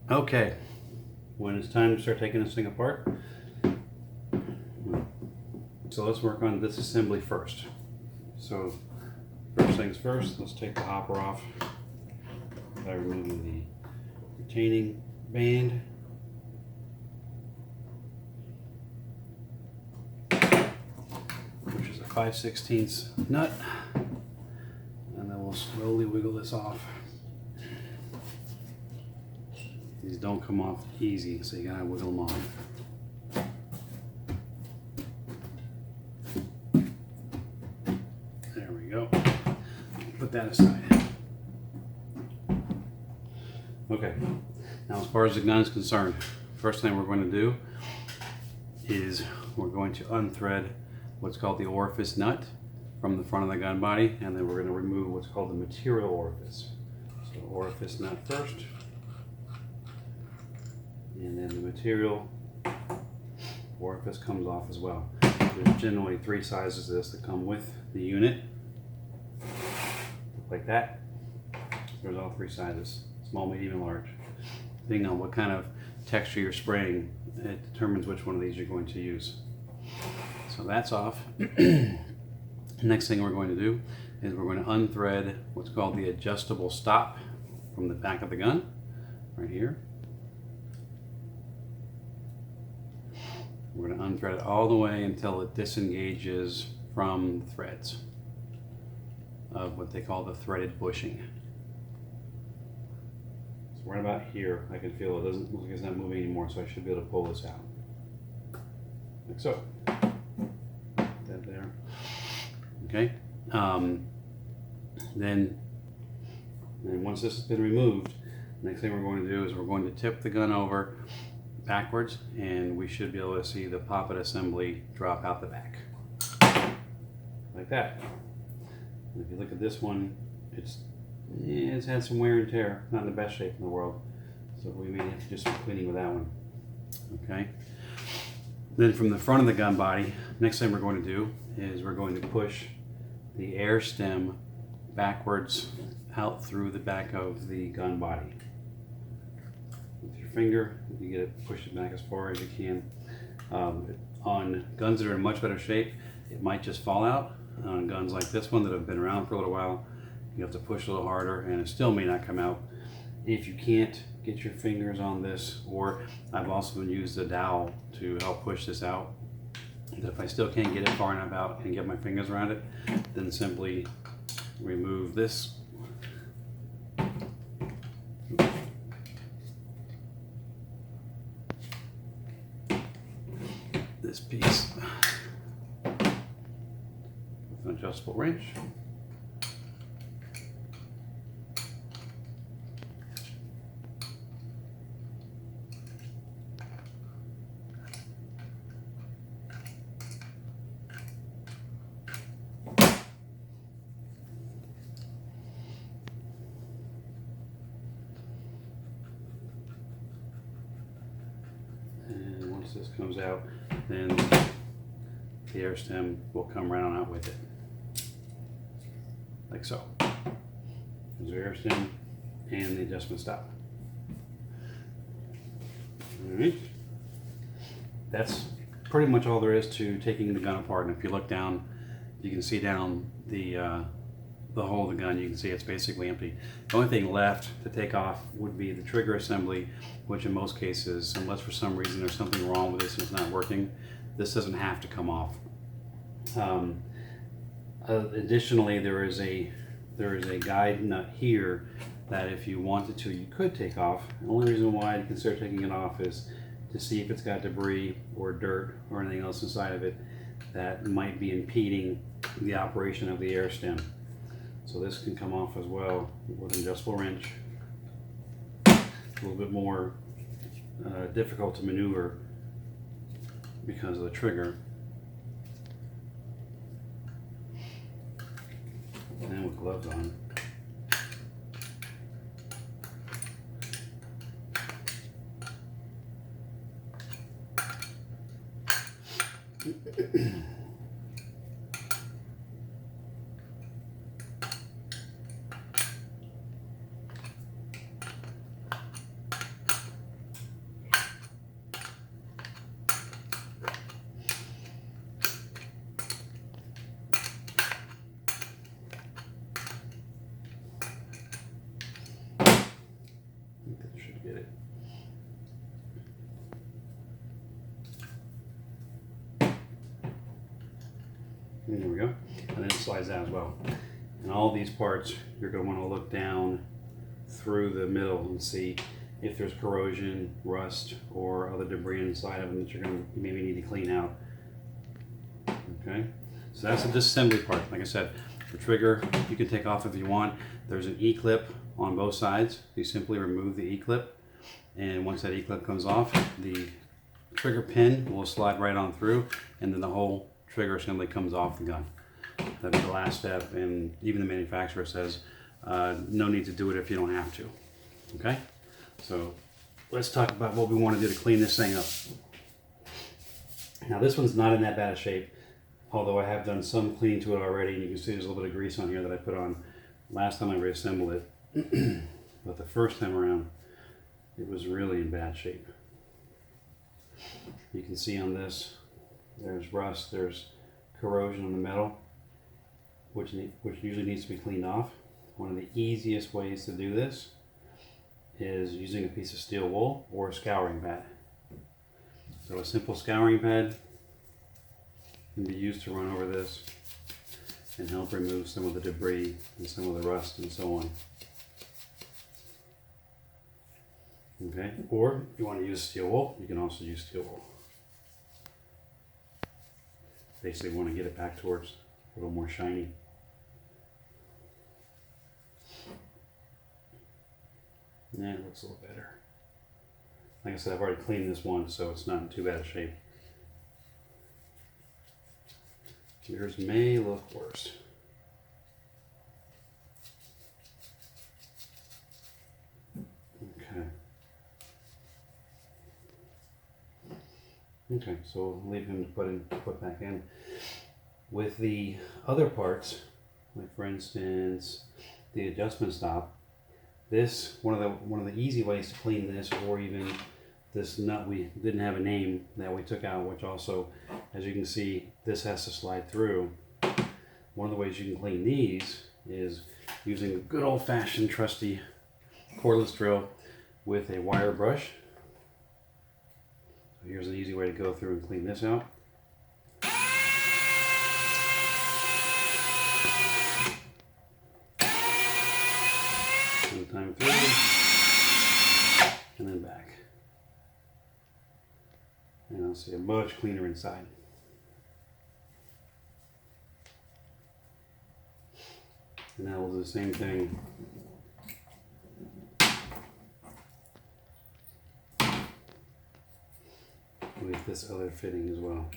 Okay, when it's time to start taking this thing apart, so let's work on this assembly first. So first things first, let's take the hopper off by removing the retaining band. Which is a 5/16 nut. And then we'll slowly wiggle this off. These don't come off easy, so you gotta wiggle them off. There we go. Put that aside. Okay, now as far as the gun is concerned, first thing we're going to do is we're going to unthread what's called the orifice nut from the front of the gun body, and then we're going to remove what's called the material orifice. So orifice nut first, and then the material orifice comes off as well. There's generally 3 sizes of this that come with the unit, like that. There's all 3 sizes, small, medium, and large. Depending on what kind of texture you're spraying, it determines which one of these you're going to use. So that's off. Next thing we're going to do is we're going to unthread what's called the adjustable stop from the back of the gun, right here. We're going to unthread it all the way until it disengages from the threads of what they call the threaded bushing. So right about here, I can feel it doesn't look like it's not moving anymore, so I should be able to pull this out. Like so. That there. Okay. Then once this has been removed, the next thing we're going to do is we're going to tip the gun over backwards, and we should be able to see the poppet assembly drop out the back. Like that. And if you look at this one, it's had some wear and tear, not in the best shape in the world. So we may have to do some cleaning with that one. Okay. Then from the front of the gun body, next thing we're going to do is we're going to push the air stem backwards out through the back of the gun body. With your finger, you get it, push it back as far as you can. On guns that are in much better shape, it might just fall out. On guns like this one that have been around for a little while, you have to push a little harder and it still may not come out. If you can't get your fingers on this, or I've also used a dowel to help push this out, that if I still can't get it far enough out and get my fingers around it, then simply remove this. This piece with an adjustable wrench. And once this comes out, then the air stem will come right on out with it. Like so. There's the air stem and the adjustment stop. Alright. That's pretty much all there is to taking the gun apart. And if you look down, you can see down the hole of the gun. You can see it's basically empty. The only thing left to take off would be the trigger assembly, which in most cases, unless for some reason there's something wrong with this and it's not working, this doesn't have to come off. Additionally, there is a guide nut here that if you wanted to, you could take off. The only reason why I'd consider taking it off is to see if it's got debris or dirt or anything else inside of it that might be impeding the operation of the air stem. So this can come off as well with an adjustable wrench. A little bit more difficult to maneuver because of the trigger. And with gloves on. And there we go. And then it slides out as well. And all these parts, you're going to want to look down through the middle and see if there's corrosion, rust, or other debris inside of them that you're going to maybe need to clean out. Okay, so that's the disassembly part. Like I said, the trigger you can take off if you want. There's an E-clip on both sides. You simply remove the E-clip, and once that E-clip comes off, the trigger pin will slide right on through, and then the whole trigger assembly comes off the gun. That'd be the last step, and even the manufacturer says no need to do it if you don't have to. Okay, so let's talk about what we want to do to clean this thing up. Now this one's not in that bad a shape, although I have done some cleaning to it already, and you can see there's a little bit of grease on here that I put on last time I reassembled it. But the first time around, it was really in bad shape. You can see on this, there's rust, there's corrosion on the metal, which usually needs to be cleaned off. One of the easiest ways to do this is using a piece of steel wool or a scouring pad. So a simple scouring pad can be used to run over this and help remove some of the debris and some of the rust and so on. Okay, or if you want to use steel wool, you can also use steel wool. Basically want to get it back towards a little more shiny. Yeah, it looks a little better. Like I said, I've already cleaned this one, so it's not in too bad a shape. Yours may look worse. Okay. Okay, so we'll leave him to put back in. With the other parts, like for instance, the adjustment stop, this one of the easy ways to clean this, or even this nut we didn't have a name that we took out, which also, as you can see, this has to slide through. One of the ways you can clean these is using a good old-fashioned trusty cordless drill with a wire brush. So here's an easy way to go through and clean this out. One time through, and then back. And I'll see a much cleaner inside. And now we'll do the same thing with this other fitting as well.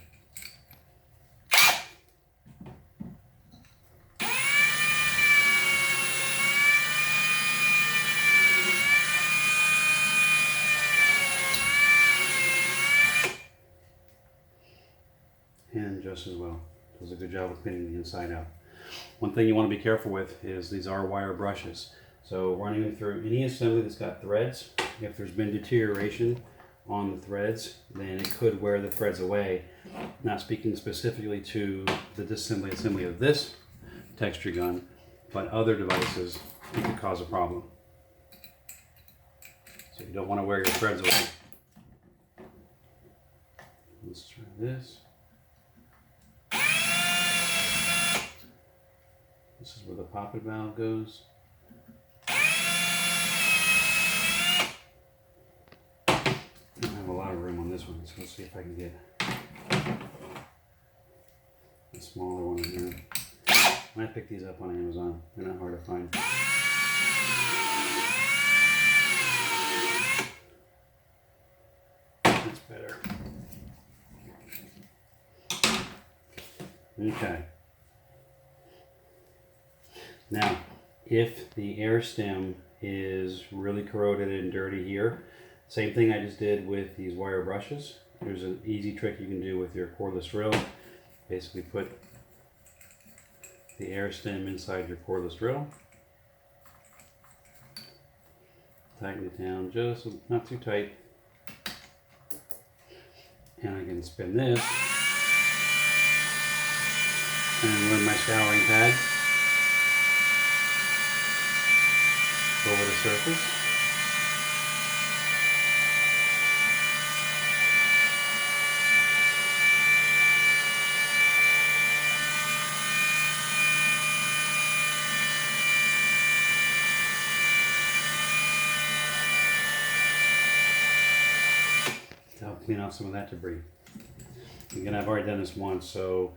And just as well. Does a good job of cleaning the inside out. One thing you want to be careful with is these are wire brushes. So running them through any assembly that's got threads, if there's been deterioration on the threads, then it could wear the threads away. Not speaking specifically to the disassembly assembly of this texture gun, but other devices, it could cause a problem. So you don't want to wear your threads away. Let's try this. This is where the poppet valve goes. I don't have a lot of room on this one, so let's see if I can get a smaller one in here. I might pick these up on Amazon. They're not hard to find. That's better. Okay. Now, if the air stem is really corroded and dirty here, same thing I just did with these wire brushes. There's an easy trick you can do with your cordless drill. Basically put the air stem inside your cordless drill. Tighten it down just not too tight. And I can spin this and run my scouring pad over the surface. clean off some of that debris. Again, I've already done this once, so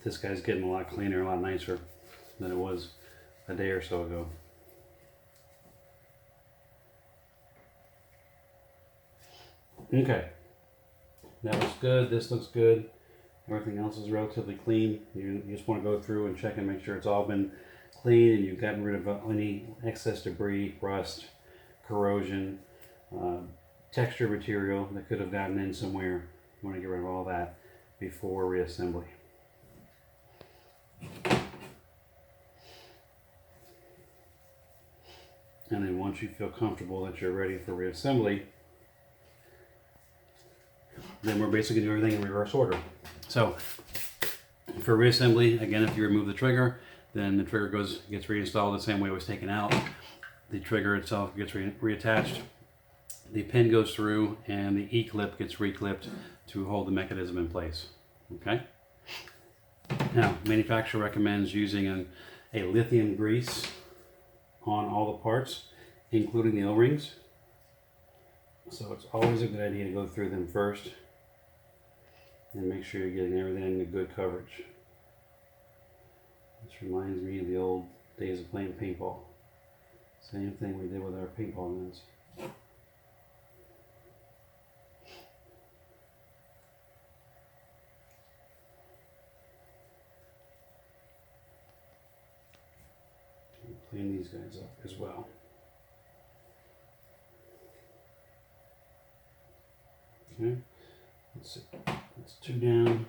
this guy's getting a lot cleaner, a lot nicer than it was a day or so ago. Okay, that looks good, this looks good, everything else is relatively clean. You just want to go through and check and make sure it's all been clean and you've gotten rid of any excess debris, rust, corrosion, texture material that could have gotten in somewhere. You want to get rid of all that before reassembly. And then once you feel comfortable that you're ready for reassembly, then we're basically doing everything in reverse order. So for reassembly, again, if you remove the trigger, then the trigger gets reinstalled the same way it was taken out. The trigger itself gets reattached. The pin goes through and the E-clip gets reclipped to hold the mechanism in place. Okay? Now, manufacturer recommends using a lithium grease on all the parts, including the O-rings. So it's always a good idea to go through them first and make sure you're getting everything in good coverage. This reminds me of the old days of playing paintball. Same thing we did with our paintball guns. Clean these guys up as well. Okay, let's see. That's 2 down.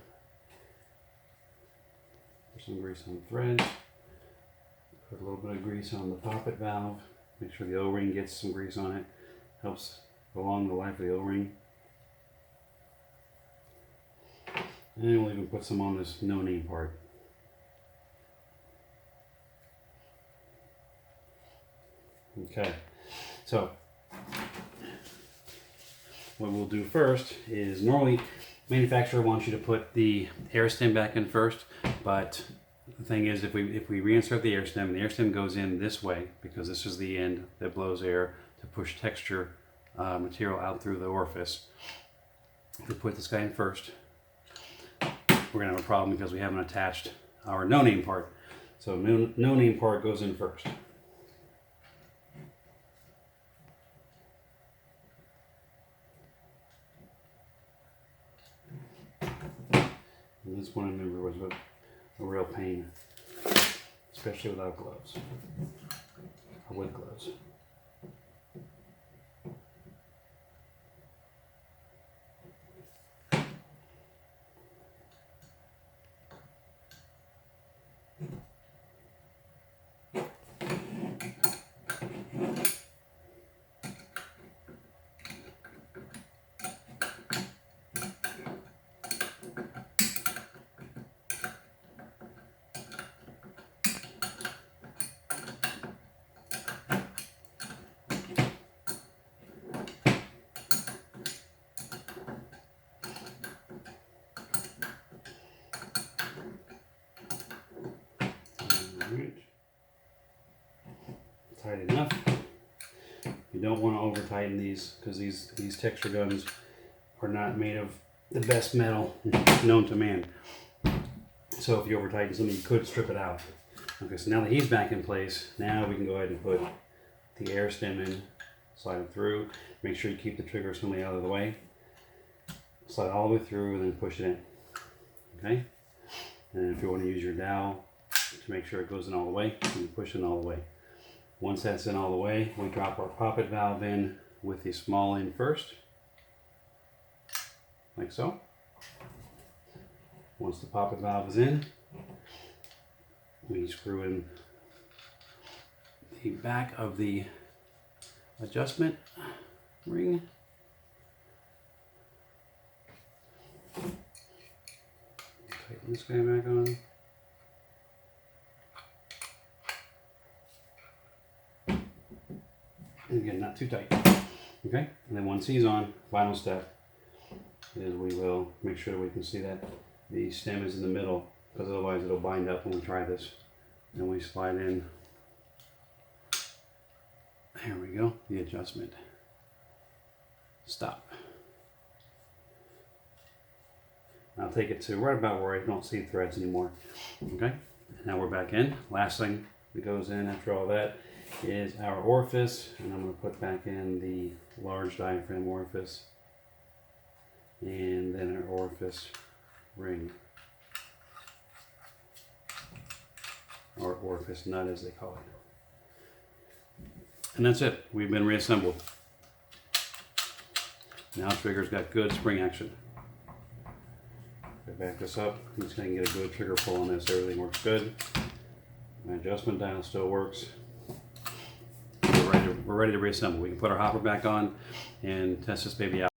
Put some grease on the threads. Put a little bit of grease on the poppet valve. Make sure the O-ring gets some grease on it. Helps prolong the life of the O-ring. And we'll even put some on this no-name part. Okay, so what we'll do first is normally manufacturer wants you to put the air stem back in first, but the thing is if we reinsert the air stem, the air stem goes in this way because this is the end that blows air to push texture material out through the orifice. If we put this guy in first, we're gonna have a problem because we haven't attached our no-name part. So no-name part goes in first. And this one, I remember, was a real pain, especially without gloves, or with gloves. Right. Tight enough. You don't want to over tighten these because these texture guns are not made of the best metal known to man. So if you over tighten something, you could strip it out. Okay, so now that he's back in place, now we can go ahead and put the air stem in, slide it through. Make sure you keep the trigger assembly out of the way. Slide all the way through and then push it in. Okay? And if you want to use your dowel to make sure it goes in all the way, you can push it all the way. Once that's in all the way, we drop our poppet valve in with the small end first, like so. Once the poppet valve is in, we screw in the back of the adjustment ring. Tighten this guy back on. And again, not too tight. Okay, and then once he's on, final step is we will make sure that we can see that the stem is in the middle, because otherwise it'll bind up when we try this. And we slide in, there we go, the adjustment. Stop. I'll take it to right about where I don't see threads anymore. Okay, now we're back in. Last thing that goes in after all that is our orifice, and I'm going to put back in the large diaphragm orifice and then our orifice ring, or orifice nut as they call it. And that's it. We've been reassembled. Now the trigger's got good spring action. If I back this up, I'm just going to get a good trigger pull on this. Everything works good. My adjustment dial still works. We're ready to reassemble. We can put our hopper back on and test this baby out.